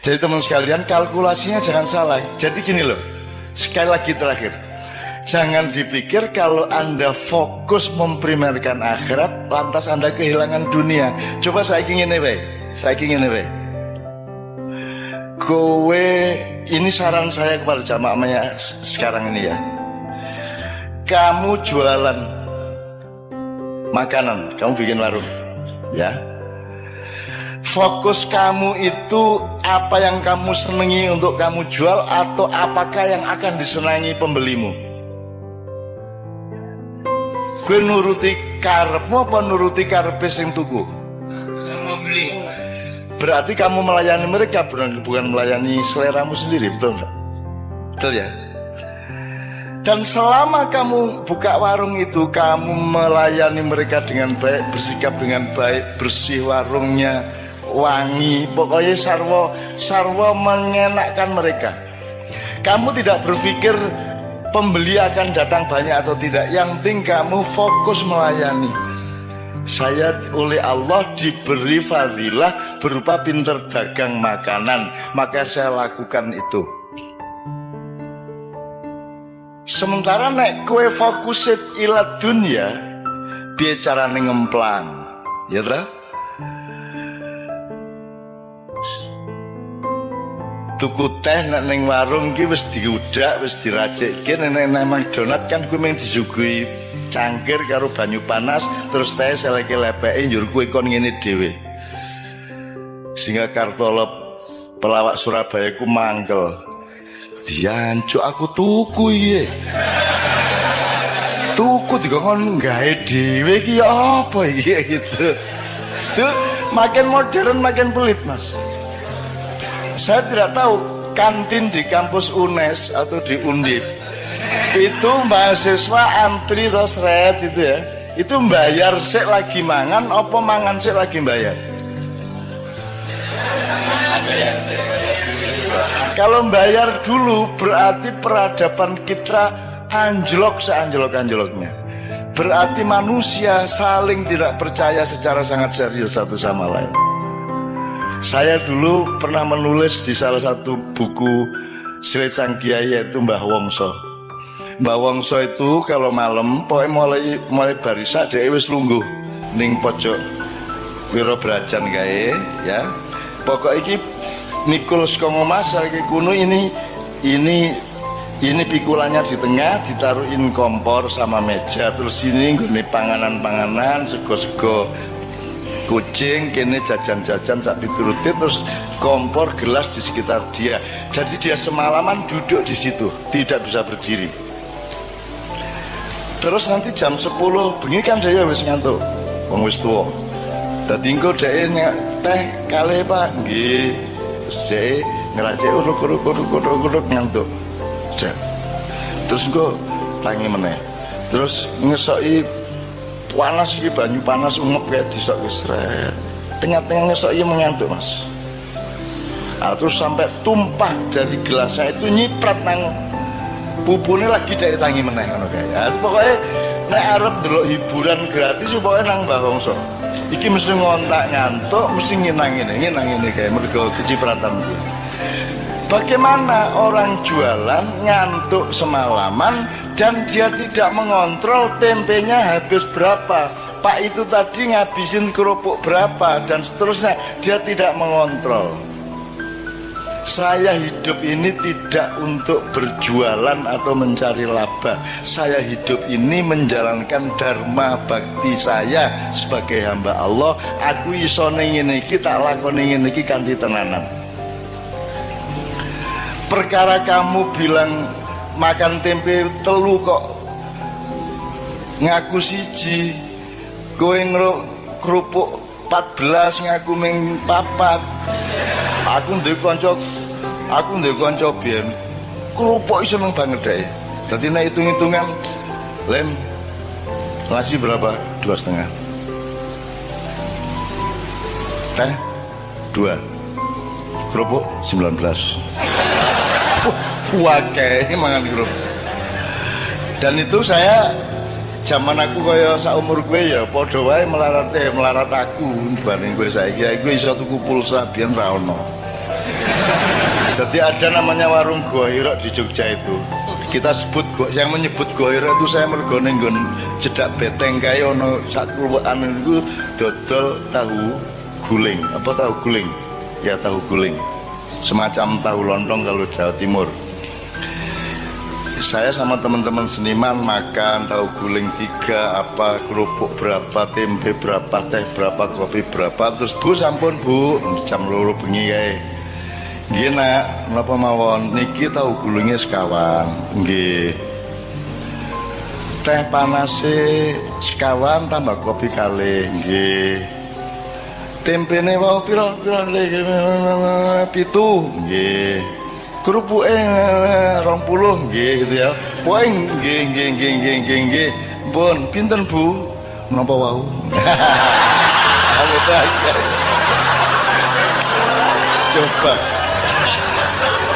Jadi teman sekalian, kalkulasinya jangan salah. Jadi gini loh, sekali lagi terakhir, jangan dipikir kalau Anda fokus memprimerkan akhirat, lantas Anda kehilangan dunia. Coba saya ingin kowe, ini saran saya kepada jamaahnya sekarang ini ya. Kamu jualan makanan, kamu bikin warung, ya. Fokus kamu itu apa yang kamu senangi untuk kamu jual, atau apakah yang akan disenangi pembelimu? Gue nuruti karepmu apa nuruti karepe sing tuku? Membeli. Berarti kamu melayani mereka, bukan melayani seleramu sendiri, betul enggak? Betul ya? Dan selama kamu buka warung itu, kamu melayani mereka dengan baik, bersikap dengan baik, bersih warungnya, wangi, pokoknya sarwa mengenakkan mereka. Kamu tidak berpikir pembeli akan datang banyak atau tidak. Yang penting kamu fokus melayani. Saya oleh Allah diberi fadilah berupa pinter dagang makanan, maka saya lakukan itu. Sementara nek kue fokusit ila dunia, bicara ngemplang, ya tra? Tuku teh nek ning warung ki wis diudak, wis diracikke. Nek nang McDonald kan kuwi mung disuguhi cangkir karo banyu panas, terus teh seleke lepeke njur kuwi kon ngene dhewe. Sehingga Kartolo pelawak Surabaya ku mangkel. Diancuk aku tuku iki. Tuku dikon gawe dhewe iki apa iki gitu. Tuh makin modern makin pelit, Mas. Saya tidak tahu kantin di kampus UNES atau di Undip itu mahasiswa antri terus red itu ya, itu bayar sik lagi mangan apa mangan sik lagi bayar? Kalau bayar dulu berarti peradaban kita anjlok seanjlok-anjloknya. Berarti manusia saling tidak percaya secara sangat serius satu sama lain. Saya dulu pernah menulis di salah satu buku Sri Sang Kiai, yaitu Mbah Wongso. Mbah Wongso itu kalau malam pokoknya mulai barisa dia wis lungguh ning pojok Wiro Brajan kae ya. Pokok iki mikul saka Mas iki kuno ini pikulannya di tengah, ditaruhin kompor sama meja, terus ini nggone panganan-panganan, sego-sego kucing, kene jajan-jajan sak piturutit, terus kompor gelas di sekitar dia. Jadi dia semalaman duduk di situ, tidak bisa berdiri. Terus nanti jam 10 bengi kan dia wis ngantuk, wong wis tuwa. Dadi engko dhek teh kalih Pak, nggih. Terus dhek ngeracik uruk-uruk ngantuk. Terus engko tangi meneh. Terus ngesoki panas iki, banyu panas umep kayak disok wis sret. Tengah-tengah ngesok iki mengantuk, Mas. Terus sampai tumpah dari gelasnya itu nyiprat nang pupune lagi dari tangi meneh ngono kae. Pokoknya nek arep ndelok hiburan gratis pokoke nang Mbah Wongso. Iki mesti ngontak ngantuk, mesti nginang ngene kae mergo kecipratan kuwi. Bagaimana orang jualan ngantuk semalaman dan dia tidak mengontrol tempenya habis berapa, Pak itu tadi ngabisin kerupuk berapa, dan seterusnya. Dia tidak mengontrol. Saya hidup ini tidak untuk berjualan atau mencari laba. Saya hidup ini menjalankan dharma bakti saya sebagai hamba Allah. Aku iso ning ngene iki, tak lakoni ngene iki kanthi tenanan. Perkara kamu bilang makan tempe telu kok ngaku siji, kowe kerupuk 14 ngaku ming 4. Aku ndek kanca biyen kerupuk seneng banget deh. Dadi nek hitung-hitungan, Lem nasi berapa? 2,5. Teh 2. Kerupuk 19. Wakai mangan grup. Dan itu saya zaman aku kaya saumur gue ya padha wae melarat aku dibanding gue saiki. Gue iso tuku pulsa biyen ra ono. Jadi ada namanya warung Gohiro di Jogja itu. Kita sebut yang menyebut Gohiro itu saya mergo ning nggon cedak beteng kae ono sak kluwekan niku dodol tahu guling. Apa tahu guling? Ya tahu guling. Semacam tahu lontong kalau Jawa Timur. Saya sama teman-teman seniman makan tahu guling 3, apa kerupuk berapa, tempe berapa, teh berapa, kopi berapa. Terus bu sampun bu jam 2 bengi kae. Nggih nak, napa mawon niki tahu gulingnya sekawan. Nggih. Teh panase sekawan tambah kopi kalih. Nggih. Tempene wau pira 7. Nggih. Kerupuke 20 nggih gitu ya. Poe nggih. Pun pinten Bu? Menapa wau?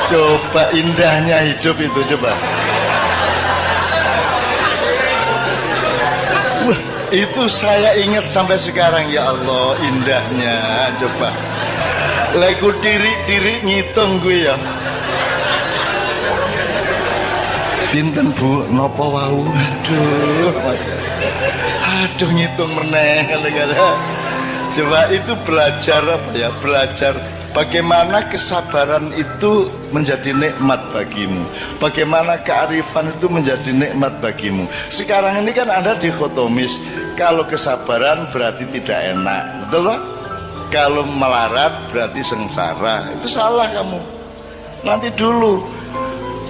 Coba indahnya hidup itu coba. Wah, itu saya ingat sampai sekarang ya Allah indahnya coba. Leku diri ngitung gue ya. Pinten Bu, napa wau? Aduh ngitung meneh kadang-kadang. Coba itu belajar apa ya? Belajar bagaimana kesabaran itu menjadi nikmat bagimu. Bagaimana kearifan itu menjadi nikmat bagimu. Sekarang ini kan ada dikotomis. Kalau kesabaran berarti tidak enak, betul lah? Kalau melarat berarti sengsara. Itu salah kamu. Nanti dulu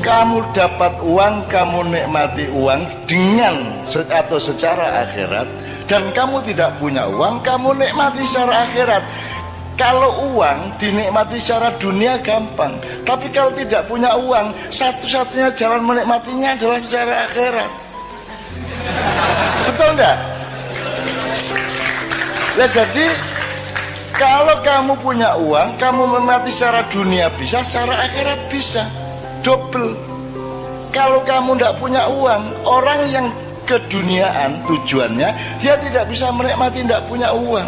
kamu dapat uang, kamu nikmati uang dengan atau secara akhirat, dan kamu tidak punya uang, kamu nikmati secara akhirat. Kalau uang dinikmati secara dunia gampang, tapi kalau tidak punya uang, satu-satunya jalan menikmatinya adalah secara akhirat. Betul enggak? Ya jadi kalau kamu punya uang, kamu menikmati secara dunia bisa, secara akhirat bisa. Double. Kalau kamu tidak punya uang, orang yang keduniaan tujuannya, dia tidak bisa menikmati tidak punya uang,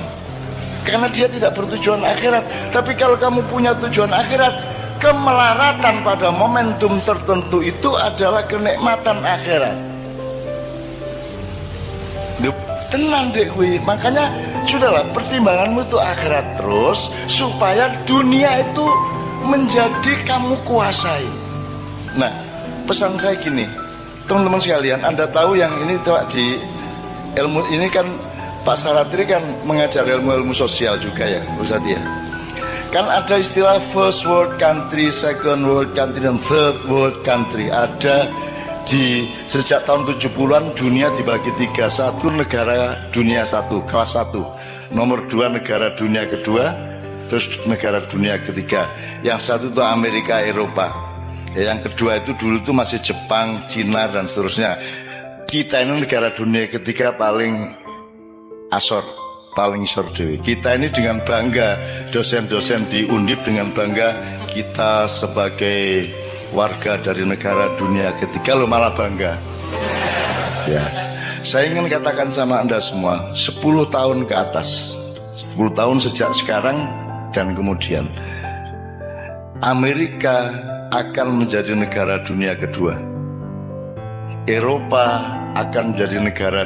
karena dia tidak bertujuan akhirat. Tapi kalau kamu punya tujuan akhirat, kemelaratan pada momentum tertentu itu adalah kenikmatan akhirat. Tenang deh kui. Makanya sudahlah, pertimbanganmu itu akhirat terus, supaya dunia itu menjadi kamu kuasai. Nah, pesan saya gini, teman-teman sekalian, Anda tahu yang ini di ilmu ini kan Pak Saratri kan mengajar ilmu-ilmu sosial juga ya, Ustaz ya. Kan ada istilah first world country, second world country, dan third world country. Ada di sejak tahun 70-an dunia dibagi 3. 1 negara dunia 1, kelas 1. Nomor 2 negara dunia kedua, terus negara dunia ketiga. Yang 1 itu Amerika, Eropa. Yang kedua itu dulu itu masih Jepang, Cina, dan seterusnya. Kita ini negara dunia ketiga paling asor, paling isor dewi. Kita ini dengan bangga, dosen-dosen di Undip dengan bangga, kita sebagai warga dari negara dunia ketiga, lo malah bangga. Ya, saya ingin katakan sama Anda semua, 10 tahun ke atas, 10 tahun sejak sekarang dan kemudian, Amerika akan menjadi negara dunia kedua. Eropa akan menjadi negara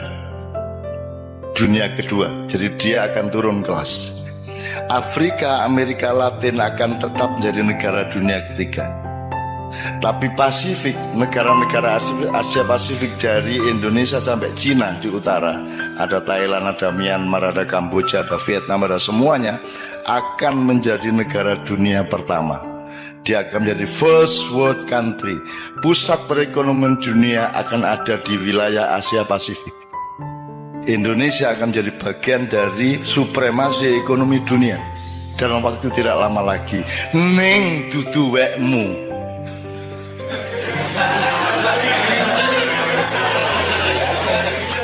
dunia kedua. Jadi dia akan turun kelas. Afrika, Amerika Latin akan tetap menjadi negara dunia ketiga. Tapi Pasifik, negara-negara Asia Pasifik dari Indonesia sampai Cina di utara, ada Thailand, ada Myanmar, ada Kamboja, ada Vietnam, ada semuanya, akan menjadi negara dunia pertama. Dia akan menjadi first world country. Pusat perekonomian dunia akan ada di wilayah Asia Pasifik. Indonesia akan menjadi bagian dari supremasi ekonomi dunia dalam waktu tidak lama lagi. Neng dudu wekmu.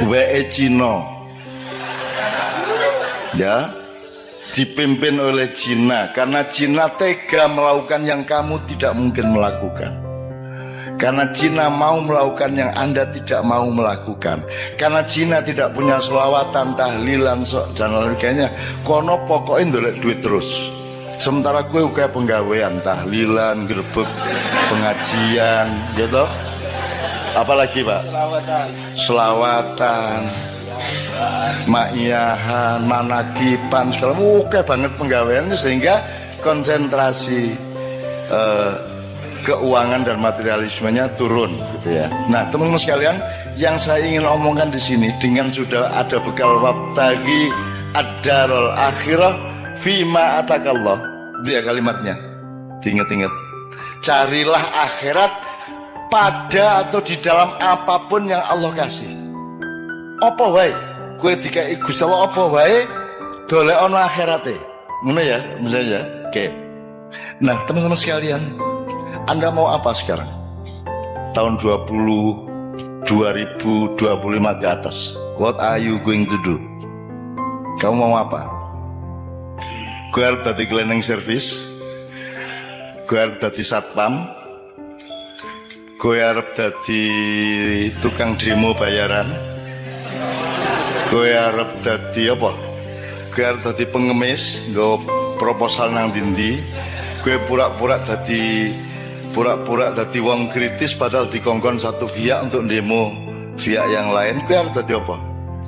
Weke Cina. Ya, dipimpin oleh Cina, karena Cina tega melakukan yang kamu tidak mungkin melakukan, karena Cina mau melakukan yang Anda tidak mau melakukan, karena Cina tidak punya selawatan, tahlilan, dan lain sebagainya. Kono pokoknya ndolek duit terus. Sementara kowe kayak penggawean, tahlilan, grebek, pengajian, gitu. Apalagi Pak? Selawatan, ma'iyahan, manakipan, segala oke banget penggaweannya sehingga konsentrasi keuangan dan materialismenya turun gitu ya. Nah, teman-teman sekalian, yang saya ingin omongkan di sini dengan sudah ada bekal wabtagi ad-darul akhirah fima atakallah, dia kalimatnya diingat-ingat, carilah akhirat pada atau di dalam apapun yang Allah kasih. Apa wae kowe dikai Gusti Allah, apa wae dolekno akhirate, ngono ya misalnya ya. Oke. Nah teman-teman sekalian, Anda mau apa sekarang tahun 2025 ke atas? What are you going to do? Kamu mau apa? Gue harus dadi cleaning service, gue harus dadi satpam, gue harus dadi tukang demo bayaran, gue harus dadi apa? Gue harus dadi pengemis, gue proposal nang dindi, gue pura-pura dadi wong kritis padahal dikongkon satu pihak untuk demo pihak yang lain. Gue harus dadi apa?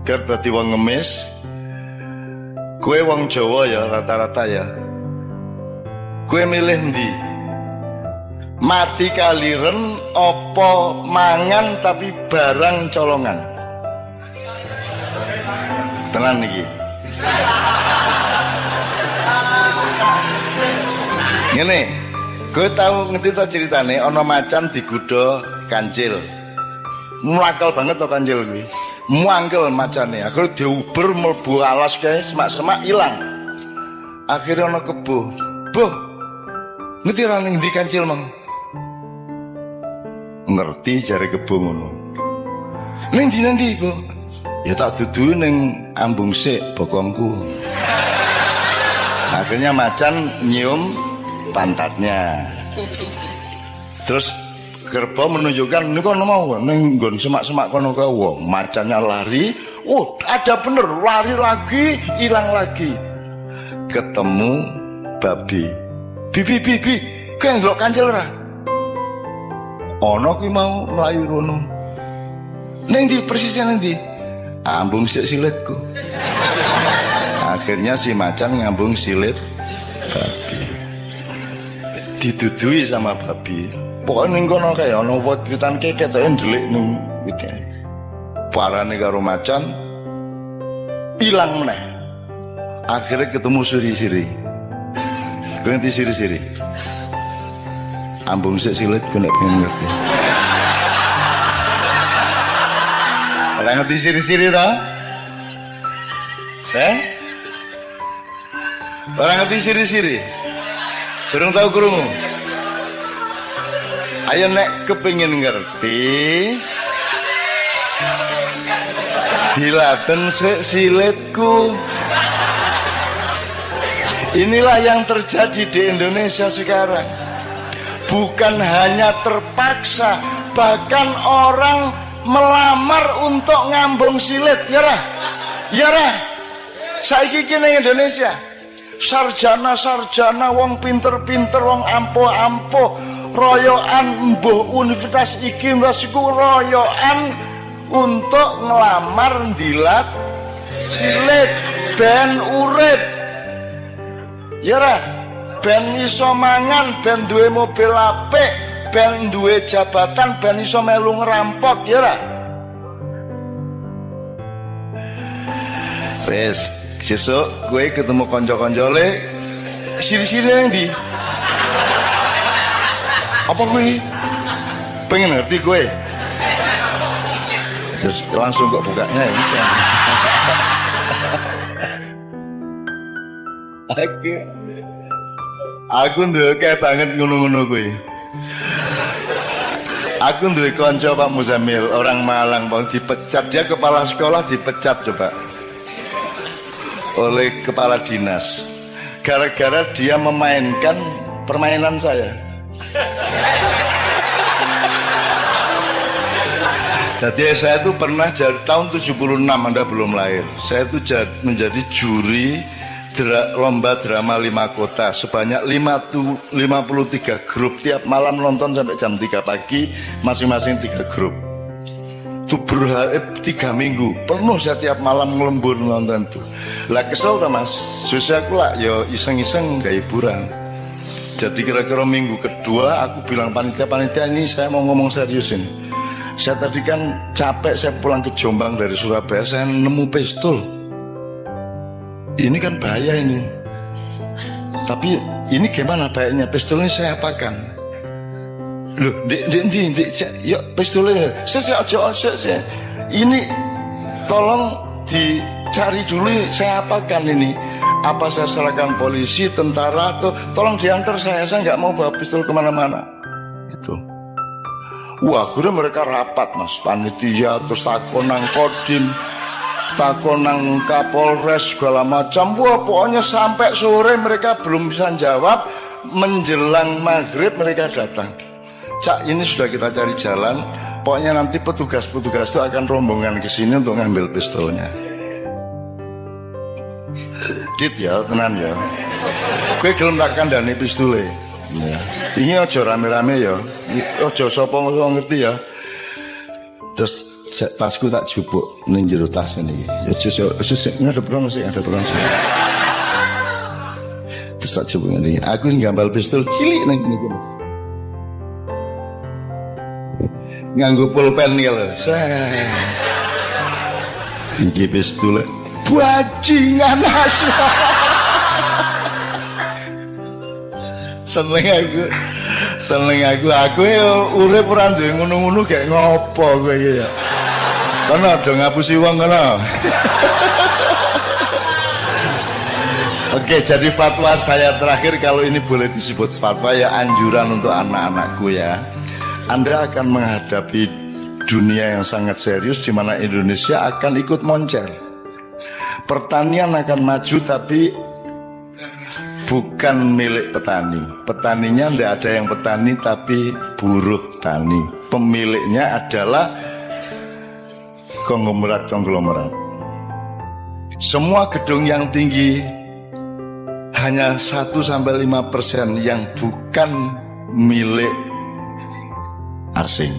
Gue harus dadi wong ngemis. Kue wong Jawa ya rata-rata ya. Kue milih ndi? Mati kaliren opo mangan tapi barang colongan? Tenan iki. Ngene, kowe tahu ngerti to ceritane ana macan digodha kancil. Mlakel banget to kancil kuwi. Muangkel macane, akhirnya diuber mlebu alas kae semak-semak ilang. Akhirnya ana kebo. Boh. Ngerti ra ning ndi kancil mang? Ngerti jare kebo ngono. Ning ndi nanti, Bu? Ya tak dudu ning ambung sik bokongku. Akhirnya macan nyium pantatnya. Terus kerbau menunjukkan ini kono mau ning nggon semak-semak kono kae wong macannya lari, ada bener lari lagi, hilang lagi. Ketemu babi. Bibi, kowe ndelok kancil ora? Ana ki mau mlayu rono. Ning ndi persisnya ning ndi? Ambung sik silitku. Akhirnya si macan ngambung silit babi. Didudui sama babi. Pokoknya ning kono kae ana wit-witan keket ndelik ning wite. Parane karo macan ilang meneh. Akhirnya ketemu siri-siri. Kowe ngerti siri-siri? Ambung sik silit kowe nek pengen ngerti. Ora ngerti siri-siri ta? Ora ngerti siri-siri? Durung tau krungu? Ayo nek kepingin ngerti, dilaten sik silitku. Inilah yang terjadi di Indonesia sekarang. Bukan hanya terpaksa, bahkan orang melamar untuk ngambung silit. Ya rah. Saiki iki ning Indonesia, sarjana wong pinter-pinter, wong ampuh-ampuh, royoan mbuh universitas iki iku royoan untuk ngelamar ndilat silit ben urip. Ya ra, ben iso mangan, ben duwe mobil apik, ben duwe jabatan, ben iso melu ngerampok, ya ra. Wes, sesuk kowe ketemu kanca-kancane siri-siri nang ndi? Apa gue pengen ngerti gue? Terus langsung kok bukanya ya bisa. Aku nduwe kayak banget ngono-ngono gue. Aku nduwe kanca Pak Muzamil, orang Malang, Bang, dipecat. Dia kepala sekolah dipecat coba oleh kepala dinas gara-gara dia memainkan permainan saya. Jadi saya tuh pernah jadi tahun 76, Anda belum lahir. Saya tuh menjadi juri lomba drama 5 kota sebanyak 53 grup, tiap malam nonton sampai jam 3 pagi, masing-masing 3 grup. Itu 3 minggu penuh saya tiap malam ngelembur nonton tuh. Lah kesel ta Mas, susah aku lah ya iseng-iseng gak hiburan. Jadi kira-kira minggu kedua aku bilang panitia ini saya mau ngomong serius ini. Saya tadi kan capek, saya pulang ke Jombang dari Surabaya, saya nemu pistol. Ini kan bahaya ini. Tapi ini gimana bahayanya? Pistol ini saya apakan? Loh, yuk pistolnya. Saya. Ini tolong dicari dulu, saya apakan ini? Apa saya serahkan polisi, tentara, atau tolong diantar saya nggak mau bawa pistol kemana-mana. Itu. Wah, akhirnya mereka rapat Mas, panitia, terus takon nang Kodim, takon nang Kapolres segala macam. Wah, pokoknya sampai sore mereka belum bisa jawab. Menjelang maghrib mereka datang. Cak, ini sudah kita cari jalan. Pokoknya nanti petugas-petugas itu akan rombongan ke sini untuk ngambil pistolnya. Dit ya, tenan ya. Gue gelem tak kandhani pistole. Ya. Ini ojo rame-rame ya. Ojo sapa ngerti ya. Terus tasku tak jupuk ning jero tas ini. Ojo ngadep rono sih, ngadep rono sih. Terus tak jupuk ngene. Aku ngambal pistol cilik ning niku. Nganggo pulpen iki lho. Iki pistol bajingan asu. seneng aku urip ora duwe ngono-ngono gak ngopo kowe iki ya. Kono do ngapusi wong kono. Oke, jadi fatwa saya terakhir, kalau ini boleh disebut fatwa ya, anjuran untuk anak-anakku ya. Anda akan menghadapi dunia yang sangat serius di mana Indonesia akan ikut moncer. Pertanian akan maju tapi bukan milik petani. Petaninya tidak ada yang petani tapi buruh tani. Pemiliknya adalah konglomerat. Semua gedung yang tinggi hanya 1-5% yang bukan milik asing.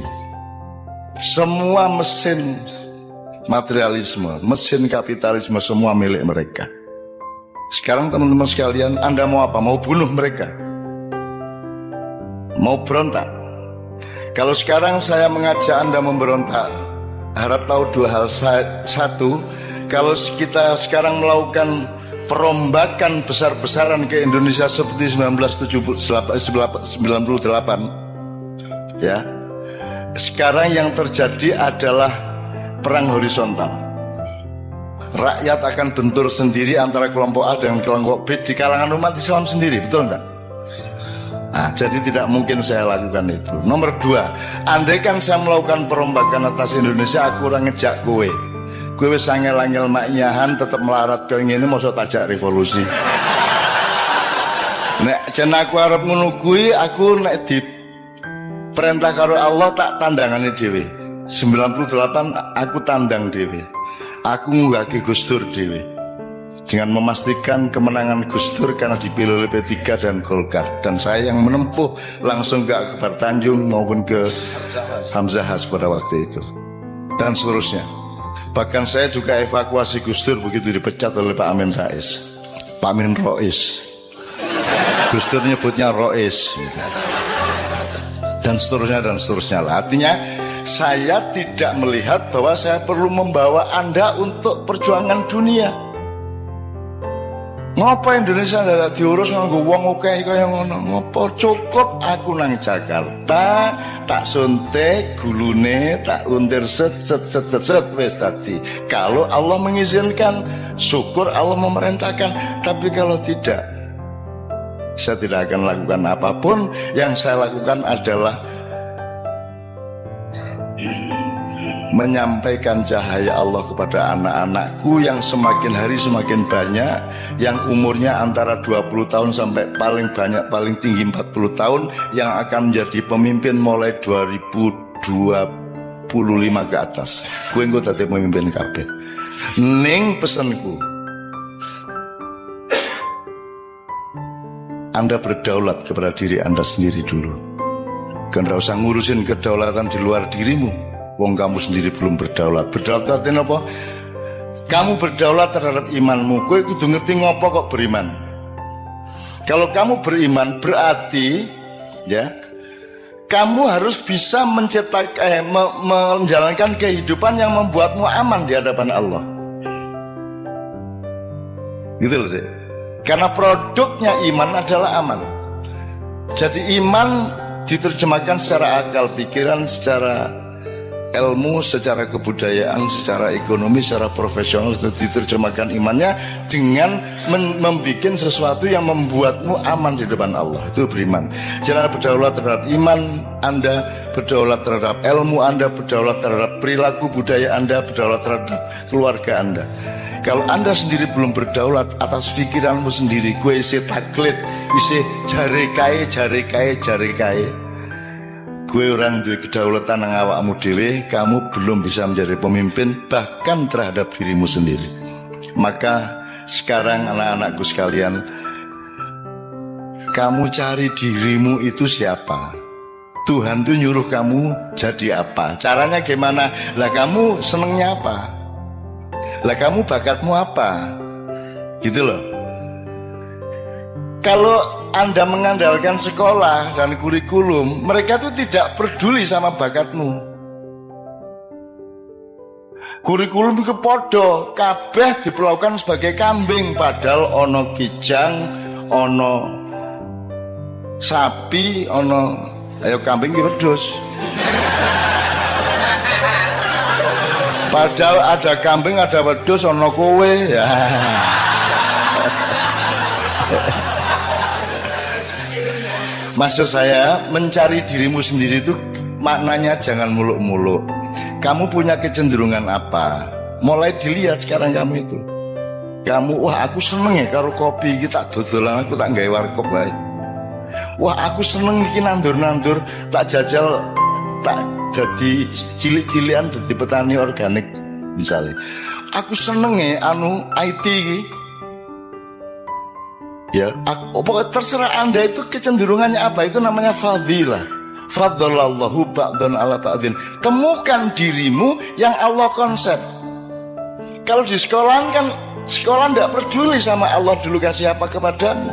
Semua mesin materialisme, mesin kapitalisme semua milik mereka. Sekarang teman-teman sekalian, Anda mau apa? Mau bunuh mereka? Mau berontak? Kalau sekarang saya mengajak Anda memberontak, harap tahu dua hal. Satu, kalau kita sekarang melakukan perombakan besar-besaran ke Indonesia seperti 1998, ya, sekarang yang terjadi adalah perang horizontal. Rakyat akan bentur sendiri antara kelompok A dengan kelompok B di kalangan umat Islam sendiri, betul enggak? Nah, jadi tidak mungkin saya lakukan itu. Nomor dua, andai kan saya melakukan perombakan atas Indonesia, aku orang ngejak kowe wis angel-angel maknyahan tetap melarat ke ngene, mosok tajak revolusi. Nek jen aku arep ngono kuwi, aku nek di perintah karo Allah tak tandangane dhewe. 98 aku tandang dhewe. Aku ngunggahke Gus Dur dhewe dengan memastikan kemenangan Gus Dur karena dipilih oleh P3 dan Golkar, dan saya yang menempuh langsung ke Akbar Tanjung maupun ke Hamzah Has pada waktu itu dan seterusnya. Bahkan saya juga evakuasi Gus Dur begitu dipecat oleh Pak Amin Rais, Pak Amin Rois, Gus Dur nyebutnya Rois gitu. Dan seterusnya. Artinya saya tidak melihat bahwa saya perlu membawa Anda untuk perjuangan dunia. Ngapa Indonesia tidak diurus nganggo wong akeh kaya ngono? Ngopo cukup aku nang Jakarta, tak suntik gulune, tak untir set wis tadi. Kalau Allah mengizinkan, syukur Allah memerintahkan. Tapi kalau tidak, saya tidak akan lakukan apapun. Yang saya lakukan adalah menyampaikan cahaya Allah kepada anak-anakku yang semakin hari semakin banyak, yang umurnya antara 20 tahun sampai paling banyak, paling tinggi 40 tahun, yang akan menjadi pemimpin mulai 2025 ke atas. Gue engko dadi pemimpin kabeh. Ning pesenku, Anda berdaulat kepada diri Anda sendiri dulu. Kan gak usah ngurusin kedaulatan di luar dirimu. Wong kamu sendiri belum berdaulat. Berdaulat artinya apa? Kamu berdaulat terhadap imanmu. Kowe kudu ngerti ngopo kok beriman. Kalau kamu beriman berarti ya kamu harus bisa menjalankan kehidupan yang membuatmu aman di hadapan Allah. Gitu loh sih. Karena produknya iman adalah aman. Jadi iman diterjemahkan secara akal pikiran, secara ilmu, secara kebudayaan, secara ekonomi, secara profesional. Diterjemahkan imannya dengan membuat sesuatu yang membuatmu aman di depan Allah. Itu beriman. Jangan berdaulat terhadap iman Anda, berdaulat terhadap ilmu Anda, berdaulat terhadap perilaku budaya Anda, berdaulat terhadap keluarga Anda. Kalau Anda sendiri belum berdaulat atas pikiranmu sendiri, gue isi taklid, isi jare kae, gue orang duwe kedaulatan nang awakmu dhewe, kamu belum bisa menjadi pemimpin bahkan terhadap dirimu sendiri. Maka sekarang anak-anakku sekalian, kamu cari dirimu itu siapa? Tuhan tuh nyuruh kamu jadi apa? Caranya gimana? Lah kamu senengnya apa? Lah kamu bakatmu apa? Gitu loh. Kalau Anda mengandalkan sekolah dan kurikulum, mereka tuh tidak peduli sama bakatmu. Kurikulum itu podo, kabeh diperlakukan sebagai kambing, padahal ono kijang, ono sapi, ono ayo kambing iki wedhus. Padahal ada kambing, ada wedhus, ono kowe ya. Maksud saya, mencari dirimu sendiri itu maknanya jangan muluk-muluk. Kamu punya kecenderungan apa? Mulai dilihat sekarang kamu itu. Kamu, wah aku seneng ya karo kopi iki tak dodolan, aku tak gawe warkop wae. Wah aku seneng iki nandur-nandur, tak jajal, tak jadi cilik-cilikan jadi petani organik misalnya. Aku seneng ya IT iki. Ya, pokoknya terserah Anda itu kecenderungannya apa, itu namanya fadilah. Faddalallahu ba'dan ala ba'din. Temukan dirimu yang Allah konsep. Kalau di sekolah kan, sekolah tidak peduli sama Allah dulu kasih apa kepadamu.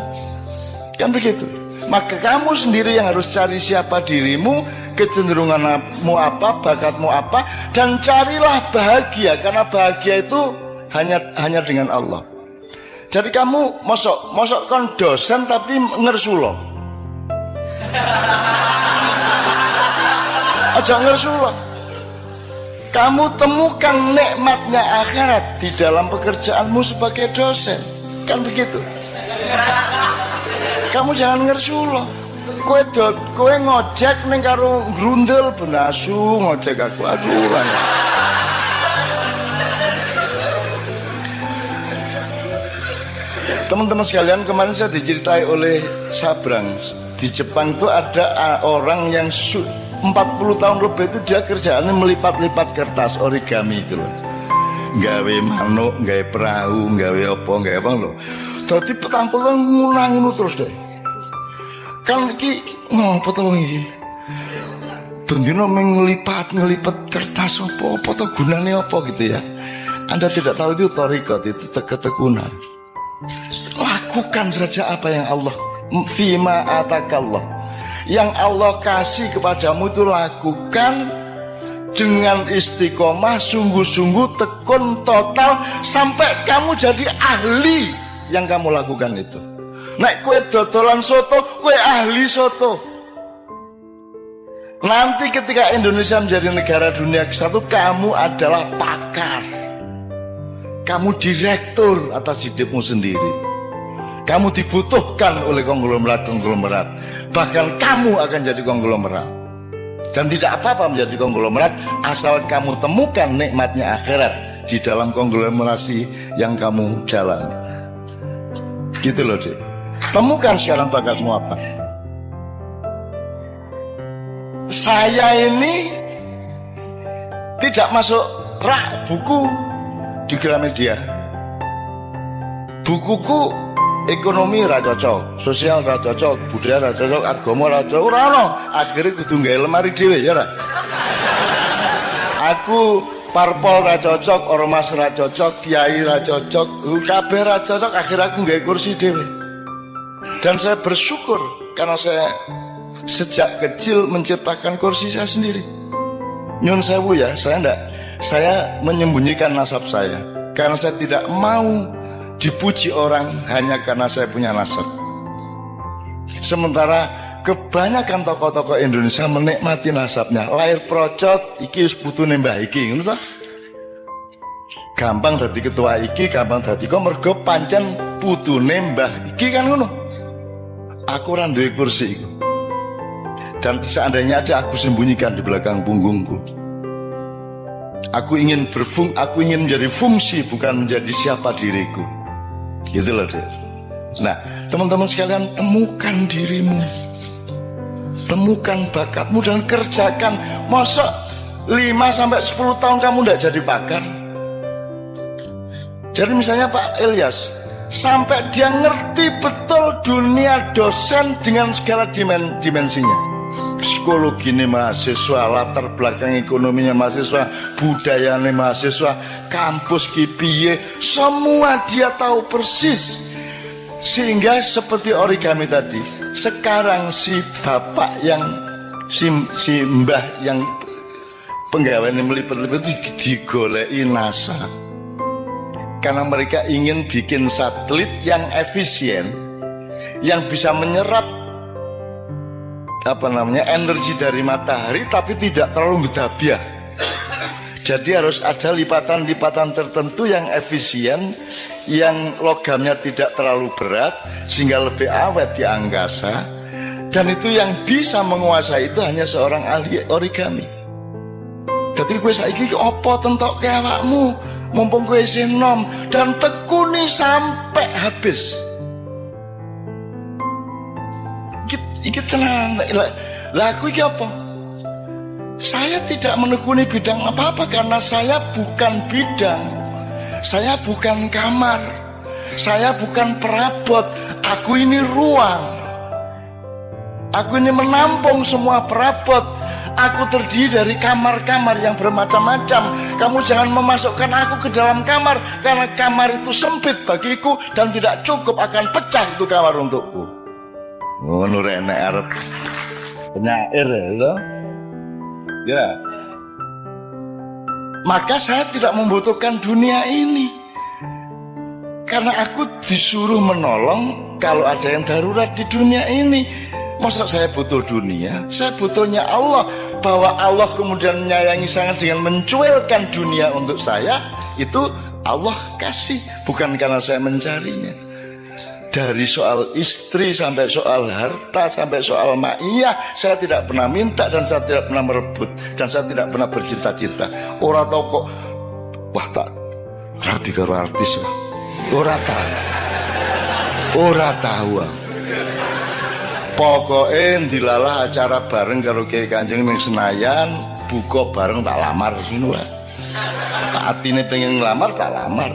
Kan begitu. Maka kamu sendiri yang harus cari siapa dirimu, kecenderunganmu apa, bakatmu apa, dan carilah bahagia, karena bahagia itu hanya dengan Allah. Jadi kamu mosok kon dosen tapi ngersulo. Aja ngersulo. Kamu temukan nikmatnya akhirat di dalam pekerjaanmu sebagai dosen. Kan begitu. Kamu jangan ngersulo. Kowe ngojek ning karo grundel benasu ngojek aku aduh. Teman-teman sekalian, kemarin saya diceritai oleh Sabrang. Di Jepang itu ada orang yang 40 tahun lebih itu dia kerjaannya melipat-lipat kertas origami itu loh. Gawe manuk, gawe perahu, gawe apa loh. Jadi petang-petang ngulang terus deh. Kan iki ngopo to iki? Bendino ngelipat kertas apa to gunane apa gitu ya. Anda tidak tahu itu thariqat, itu ketekunan. Lakukan saja apa yang Allah fima atakallah, yang Allah kasih kepadamu itu lakukan dengan istiqomah, sungguh-sungguh, tekun total sampai kamu jadi ahli yang kamu lakukan itu. Nek kue dodolan soto, kue ahli soto. Nanti ketika Indonesia menjadi negara dunia ke-1, kamu adalah pakar. Kamu direktur atas hidupmu sendiri. Kamu dibutuhkan oleh konglomerat. Bahkan kamu akan jadi konglomerat. Dan tidak apa-apa menjadi konglomerat asal kamu temukan nikmatnya akhirat di dalam konglomerasi yang kamu jalani. Gitu loh, Dik. Temukan sekarang bakatmu apa. Saya ini tidak masuk rak buku di Gramedia. Bukuku ekonomi ra cocok, sosial ra cocok, budaya ra cocok, agama ra cocok, ora ono. Akhire kudu gawe lemari dhewe ya ora. Aku parpol ra cocok, ormas ra cocok, kiai ra cocok, kabeh ra cocok, akhirnya aku gawe kursi dhewe. Dan saya bersyukur karena saya sejak kecil menciptakan kursi saya sendiri. Nyun sewu ya, saya menyembunyikan nasab saya karena saya tidak mau dipuji orang hanya karena saya punya nasab. Sementara kebanyakan tokoh-tokoh Indonesia menikmati nasabnya. Lahir procot, iki wis putune mbah iki, ngono ta? Gampang dadi ketua iki, gampang dadi kok mergo pancen putune mbah iki kan ngono. Aku ora duwe kursi iku. Dan seandainya ada, aku sembunyikan di belakang punggungku. Aku ingin menjadi fungsi, bukan menjadi siapa diriku. Gitu loh deh. Nah, teman-teman sekalian, temukan dirimu, temukan bakatmu dan kerjakan. Masa 5-10 tahun kamu tidak jadi pakar? Jadi misalnya Pak Ilyas, sampai dia ngerti betul dunia dosen dengan segala dimensinya. Psikologi ini mahasiswa, latar belakang ekonominya mahasiswa, budayanya mahasiswa, kampus kipiye, semua dia tahu persis. Sehingga seperti origami tadi, sekarang si bapak yang si mbah yang penggaweane melipet-lipet itu digoleki NASA. Karena mereka ingin bikin satelit yang efisien, yang bisa menyerap energi dari matahari tapi tidak terlalu berdabiah. Jadi harus ada lipatan-lipatan tertentu yang efisien, yang logamnya tidak terlalu berat sehingga lebih awet di angkasa. Dan itu yang bisa menguasai itu hanya seorang ahli origami. Jadi gue saiki opo tentokke awakmu mumpung gue isih nom dan tekuni sampai habis. Iki tenang. Lah aku iki apa? Saya tidak menekuni bidang apa-apa karena saya bukan bidang. Saya bukan kamar. Saya bukan perabot. Aku ini ruang. Aku ini menampung semua perabot. Aku terdiri dari kamar-kamar yang bermacam-macam. Kamu jangan memasukkan aku ke dalam kamar, karena kamar itu sempit bagiku dan tidak cukup, akan pecah itu kamar untukku. Ngono rek nek arep penyair ya. Ya. Maka saya tidak membutuhkan dunia ini. Karena aku disuruh menolong kalau ada yang darurat di dunia ini. Masa saya butuh dunia? Saya butuhnya Allah. Bahwa Allah kemudian menyayangi sangat dengan mencuilkan dunia untuk saya, itu Allah kasih, bukan karena saya mencarinya. Dari soal istri sampai soal harta sampai soal ma'iyah, saya tidak pernah minta dan saya tidak pernah merebut dan saya tidak pernah bercita-cita. Orang tahu kok, wah tak rapi karo artis lah. Orang tahu. Pokoknya dilalah acara bareng karo Kiai Kanjeng ning Senayan, buka bareng tak lamar ngono wae. Atine pengen ngelamar tak lamar.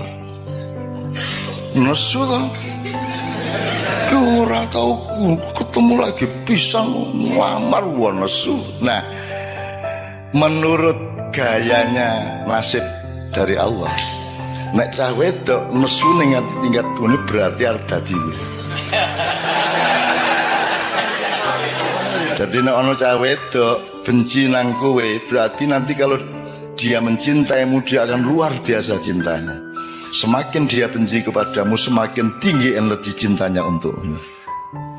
Nesu to. Ora tau ketemu lagi pisan ngelamar wae nesu. Nah, menurut gayanya nasib dari Allah, nek cah wedok nesu ning tingkat gune berarti arep dadi. Jadi nek ana cah wedok benci nang kowe, berarti nanti kalau dia mencintaimu dia akan luar biasa cintanya. Semakin dia benci kepadamu, semakin tinggi energi cintanya untukmu.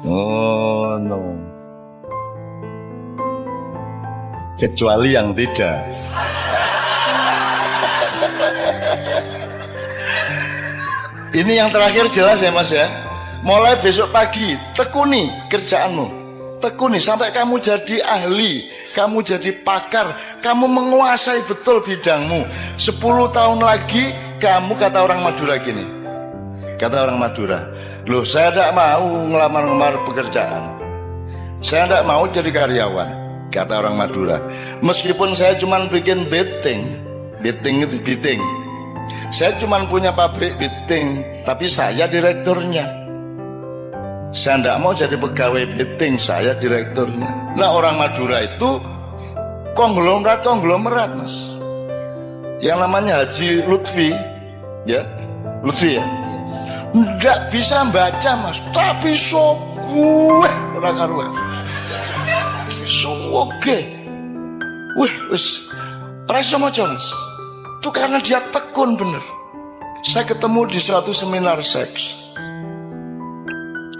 Oh no. Kecuali yang tidak. Ini yang terakhir jelas ya Mas ya. Mulai besok pagi tekuni kerjaanmu. Tekuni sampai kamu jadi ahli, kamu jadi pakar, kamu menguasai betul bidangmu. 10 tahun lagi kamu, kata orang Madura gini, kata orang Madura, loh saya tidak mau ngelamar pekerjaan, saya tidak mau jadi karyawan, kata orang Madura. Meskipun saya cuma bikin beting itu beting, saya cuma punya pabrik beting, tapi saya direkturnya. Saya tidak mau jadi pegawai betting, saya direkturnya. Nah orang Madura itu konglomerat mas. Yang namanya Haji Lutfi, ya Lutfi ya, nggak bisa baca mas, tapi gue orang karuan, oke, wis, rasa macam mas, itu karena dia tekun bener. Saya ketemu di suatu seminar seks.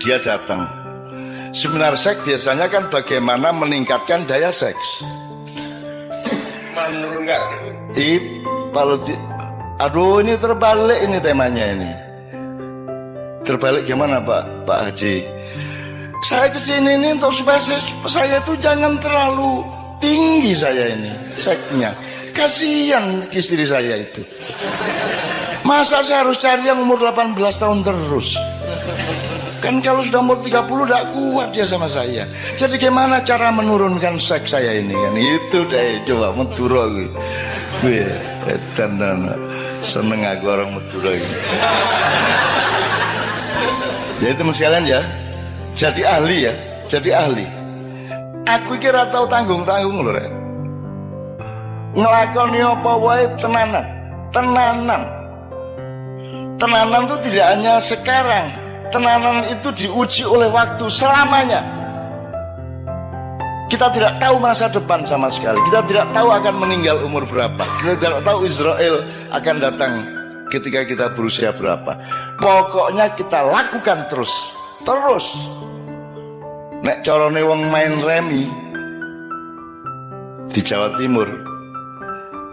Dia datang. Seminar seks biasanya kan bagaimana meningkatkan daya seks. Aduh ini terbalik ini temanya ini. Terbalik gimana Pak Haji? Saya kesini ini untuk supaya saya itu jangan terlalu tinggi saya ini seksnya. Kasihan istri saya itu. Masa saya harus cari yang umur 18 tahun terus? Kan kalau sudah umur 30 tidak kuat dia sama saya. Jadi gimana cara menurunkan seks saya ini kan? Itu deh coba Madura gitu. Seneng aku orang Madura gitu. Ya teman sekalian ya. Jadi ahli ya, jadi ahli. Aku kira tahu tanggung-tanggung loh rek. Ngelakoni apa wae tenanan. Tenanan itu tidak hanya sekarang. Tenanan itu diuji oleh waktu selamanya. Kita tidak tahu masa depan sama sekali. Kita tidak tahu akan meninggal umur berapa. Kita tidak tahu Israel akan datang ketika kita berusia berapa. Pokoknya kita lakukan terus. Nek corone wong main remi di Jawa Timur.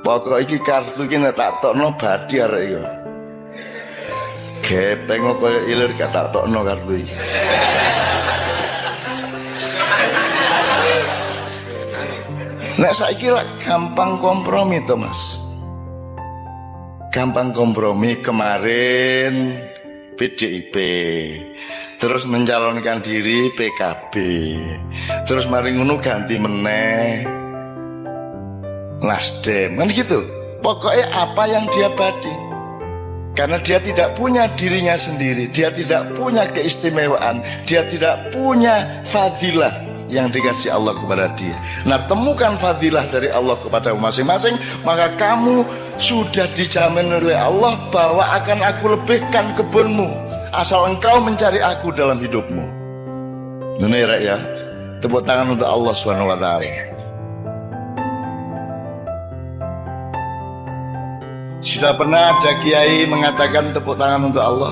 Pokok iki kartu iki nek tak tokno badhe arek iki. Gepeng kaya ilir gak tak tokno kartu iki. Nek saiki lak gampang kompromi to, Mas. Gampang kompromi. Kemarin PDIP, terus mencalonkan diri PKB, terus mari ngono ganti meneh Nasdem, kan gitu. Pokoknya apa yang dia badi. Karena dia tidak punya dirinya sendiri, dia tidak punya keistimewaan, dia tidak punya fadilah yang dikasih Allah kepada dia. Nah, temukan fadilah dari Allah kepada masing-masing, maka kamu sudah dijamin oleh Allah bahwa akan aku lebihkan kebunmu asal engkau mencari aku dalam hidupmu. Ini ya, tepuk tangan untuk Allah Subhanahu wa taala. Sudah pernah ada kiai mengatakan tepuk tangan untuk Allah?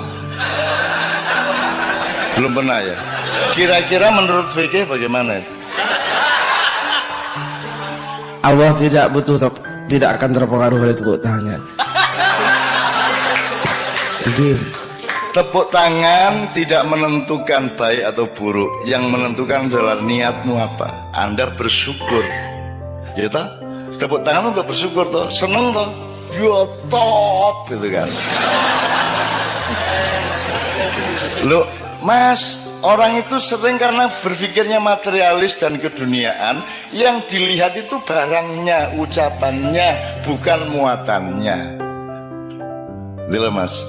Belum pernah ya? Kira-kira menurut fikih bagaimana? Allah tidak akan terpengaruh oleh tepuk tangan. Jadi, tepuk tangan tidak menentukan baik atau buruk. Yang menentukan adalah niatmu apa. Anda bersyukur, ya toh? Tepuk tangan untuk bersyukur toh, seneng toh. Yo top gitu kan. Loh mas, orang itu sering karena berpikirnya materialis dan keduniaan, yang dilihat itu barangnya, ucapannya, bukan muatannya. Gitu mas.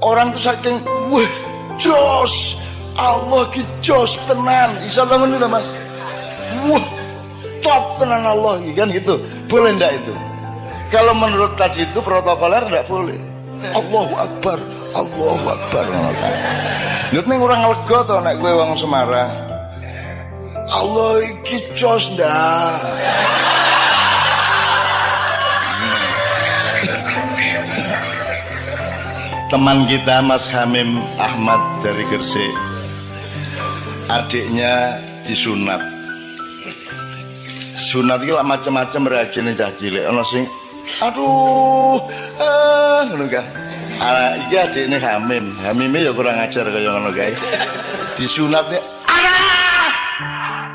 Orang tuh saking wah jos, Allah ki jos tenan, bisa bangun itu mas. Wah top tenan Allah kan gitu. Boleh ndak itu? Kalau menurut tadi itu protokoler tidak boleh. Allahu Akbar, Allahu Akbar. Lihat nih orang lega tau nek gue wong Semarang. Allah iki jos ndak. Teman kita Mas Hamim Ahmad dari Gresik, adiknya disunat. Sunat iki lah macam-macam reaksinya cah cilik. Ono sing aduh, ngono kan. Iki adikne Hamim. Hamime ya kurang ajar kaya ngono kae. Disunatnya, "Alah!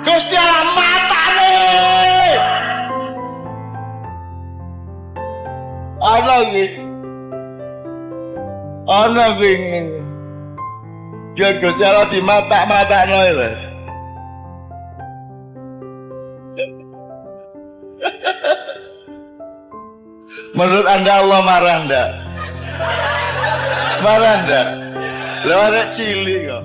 Gusti Allah matane!" Ana iki. Ana iki. Ya Gusti Allah di mata-matakno itu. Menurut Anda Allah marah enggak? Marah enggak? Lah ada cilik kok.